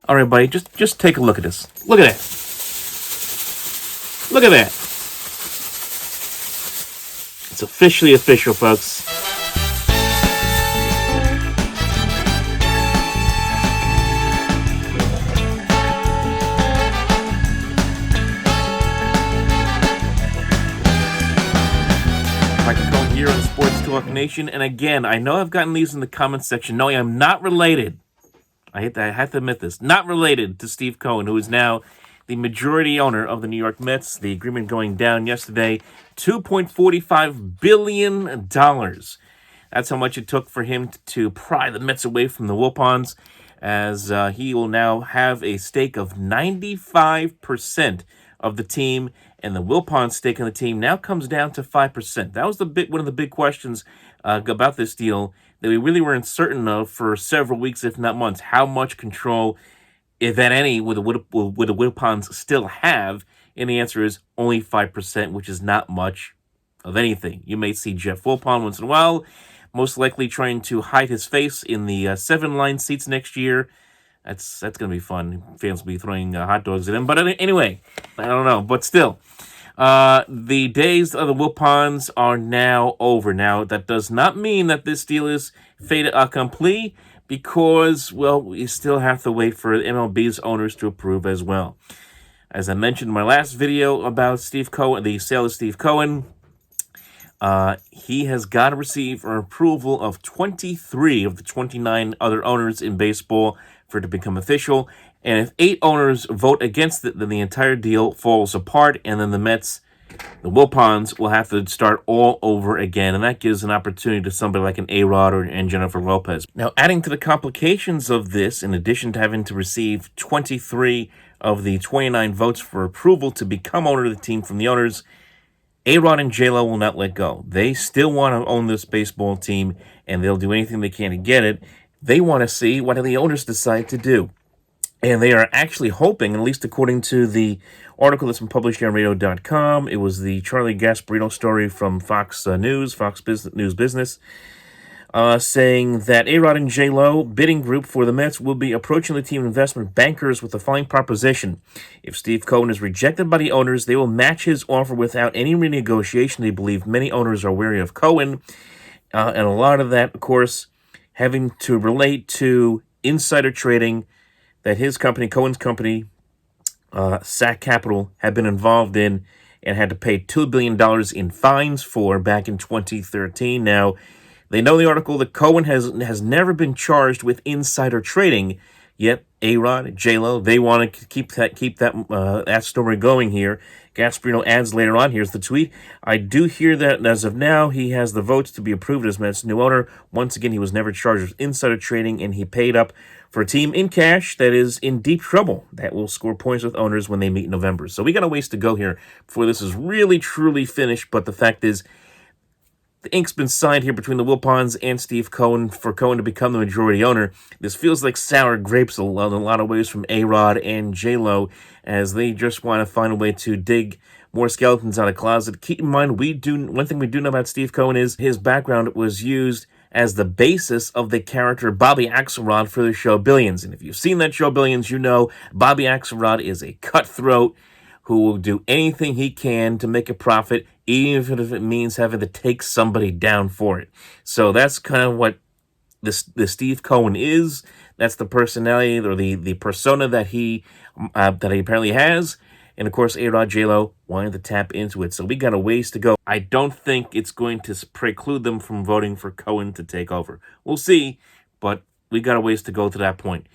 All right, buddy, just take a look at this. Look at that. Look at that. It's officially official, folks. Michael Cohen here on Sports Talk Nation, and again, I know I've gotten these in the comments section. No, I am not related. I have to admit this. Not related to Steve Cohen, who is now the majority owner of the New York Mets. The agreement going down yesterday, $2.45 billion. That's how much it took for him to pry the Mets away from the Wilpons, as he will now have a stake of 95% of the team, and the Wilpons stake in the team now comes down to 5%. That was one of the big questions about this deal that we really weren't certain of for several weeks, if not months. How much control, if at any, would the Wilpons still have? And the answer is only 5%, which is not much of anything. You may see Jeff Wilpon once in a while, most likely trying to hide his face in the 7-line seats next year. That's going to be fun. Fans will be throwing hot dogs at him. But anyway, I don't know. But still, the days of the Wilpons are now over. Now, that does not mean that this deal is fait accompli, because, well, we still have to wait for MLB's owners to approve as well. As I mentioned in my last video about Steve Cohen, the sale of Steve Cohen, he has got to receive an approval of 23 of the 29 other owners in baseball for it to become official. And if 8 owners vote against it, then the entire deal falls apart, and then the Mets, the Wilpons, will have to start all over again, and that gives an opportunity to somebody like an A-Rod and Jennifer Lopez. Now, adding to the complications of this, in addition to having to receive 23 of the 29 votes for approval to become owner of the team from the owners, A-Rod and J-Lo will not let go. They still want to own this baseball team, and they'll do anything they can to get it. They want to see what the owners decide to do. And they are actually hoping, at least according to the article that's been published here on radio.com, it was the Charlie Gasparino story from Fox News Business, saying that A-Rod and J-Lo bidding group for the Mets will be approaching the team investment bankers with the following proposition. If Steve Cohen is rejected by the owners, they will match his offer without any renegotiation. They believe many owners are wary of Cohen, and a lot of that, of course, having to relate to insider trading that his company, Cohen's company, SAC Capital, had been involved in and had to pay $2 billion in fines for back in 2013. Now, they know the article that Cohen has never been charged with insider trading, yet A-Rod, J-Lo, they want to keep that story going here. Gasparino adds later on, here's the tweet, I do hear that as of now, he has the votes to be approved as Mets' new owner. Once again, he was never charged with insider trading, and he paid up for a team in cash that is in deep trouble, that will score points with owners when they meet in November. So we got a ways to go here before this is really, truly finished, but the fact is, the ink's been signed here between the Wilpons and Steve Cohen for Cohen to become the majority owner. This feels like sour grapes in a lot of ways from A-Rod and J-Lo, as they just want to find a way to dig more skeletons out of the closet. Keep in mind, one thing we do know about Steve Cohen is his background was used as the basis of the character Bobby Axelrod for the show Billions. And if you've seen that show Billions, you know Bobby Axelrod is a cutthroat who will do anything he can to make a profit, even if it means having to take somebody down for it. So that's kind of what the Steve Cohen is. That's the personality or the persona that he apparently has. And, of course, A-Rod, J-Lo wanted to tap into it. So we got a ways to go. I don't think it's going to preclude them from voting for Cohen to take over. We'll see, but we got a ways to go to that point.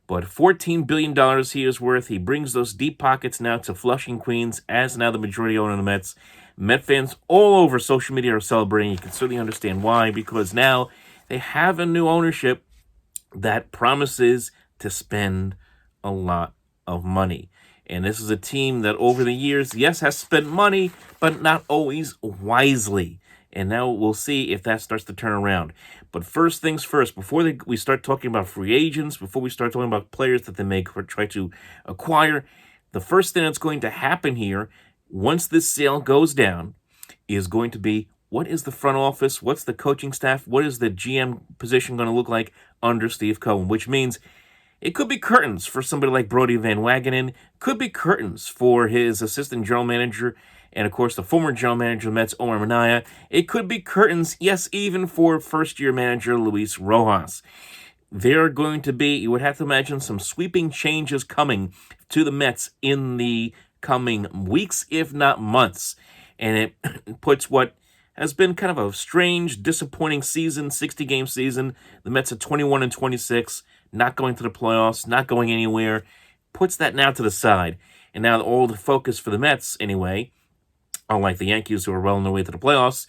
But $14 billion he is worth. He brings those deep pockets now to Flushing, Queens, as now the majority owner of the Mets. Met fans all over social media are celebrating. You can certainly understand why, because now they have a new ownership that promises to spend a lot of money. And this is a team that over the years, yes, has spent money, but not always wisely. And now we'll see if that starts to turn around. But first things first, before we start talking about free agents, before we start talking about players that they may try to acquire, The first thing that's going to happen here, once this sale goes down, is going to be, what is the front office? What's the coaching staff? What is the GM position going to look like under Steve Cohen? Which means it could be curtains for somebody like Brody Van Wagenen. Could be curtains for his assistant general manager and, of course, the former general manager of the Mets, Omar Minaya. It could be curtains, yes, even for first-year manager Luis Rojas. There are going to be, you would have to imagine, some sweeping changes coming to the Mets in the coming weeks, if not months. And it puts what has been kind of a strange, disappointing season, 60-game season. The Mets are 21-26, not going to the playoffs, not going anywhere. Puts that now to the side. And now all the focus for the Mets, anyway, unlike the Yankees who are well on their way to the playoffs,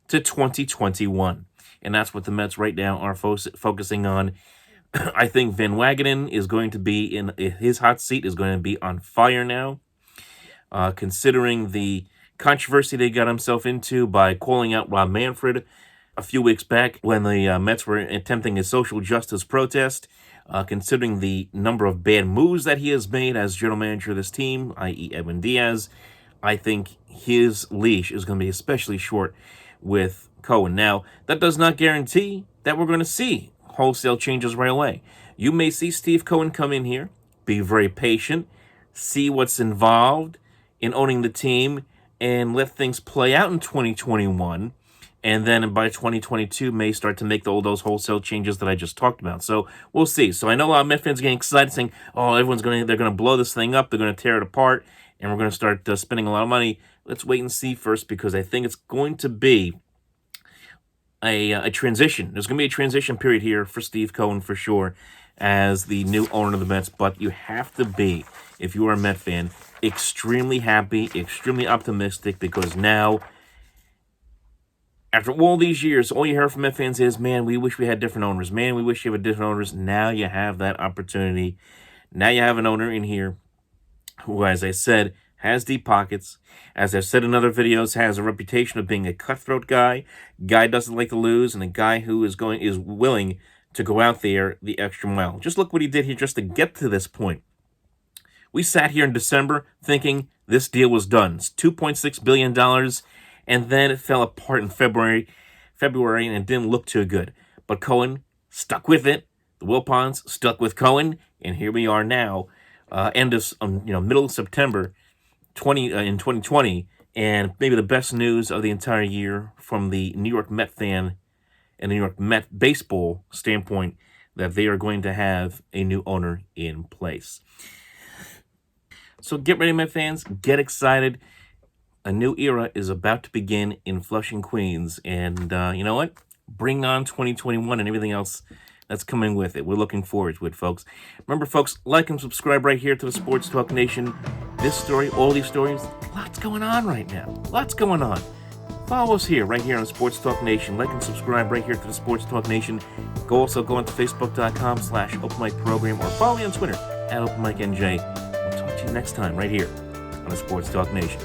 to 2021. And that's what the Mets right now are focusing on. I think Van Wagenen is going to be in his hot seat, is going to be on fire now, considering the controversy they got himself into by calling out Rob Manfred a few weeks back when the Mets were attempting a social justice protest, considering the number of bad moves that he has made as general manager of this team, i.e. Edwin Diaz. I think his leash is going to be especially short with Cohen. Now, that does not guarantee that we're going to see wholesale changes right away. You may see Steve Cohen come in here, be very patient, see what's involved in owning the team, and let things play out in 2021, and then by 2022 may start to make all those wholesale changes that I just talked about. So we'll see. So I know a lot of Met fans are getting excited, saying, "Oh, they're going to blow this thing up, they're going to tear it apart, and we're going to start spending a lot of money." Let's wait and see first, because I think it's going to be a transition. There's going to be a transition period here for Steve Cohen for sure as the new owner of the Mets, but you have to be, if you are a Met fan, extremely happy, extremely optimistic, because now, after all these years, all you hear from Met fans is, "Man, we wish we had different owners. Man, we wish you had different owners." Now you have that opportunity. Now you have an owner in here who, as I said, has deep pockets. As I've said in other videos, has a reputation of being a cutthroat guy doesn't like to lose, and a guy who is willing to go out there the extra mile. Just look what he did here just to get to this point. We sat here in December thinking this deal was done. It's $2.6 billion, and then it fell apart in February, and it didn't look too good. But Cohen stuck with it. The Wilpons stuck with Cohen, and here we are now, middle of September in 2020, and maybe the best news of the entire year from the New York Met fan and the New York Met baseball standpoint, that they are going to have a new owner in place. So get ready, Met fans. Get excited. A new era is about to begin in Flushing, Queens. And you know what? Bring on 2021 and everything else that's coming with it. We're looking forward to it, folks. Remember, folks, like and subscribe right here to the Sports Talk Nation. This story, all these stories, lots going on right now. Lots going on. Follow us here, right here on the Sports Talk Nation. Like and subscribe right here to the Sports Talk Nation. Also go onto Facebook.com/OpenMicProgram, or follow me on Twitter @OpenMicNJ. I'll talk to you next time right here on the Sports Talk Nation.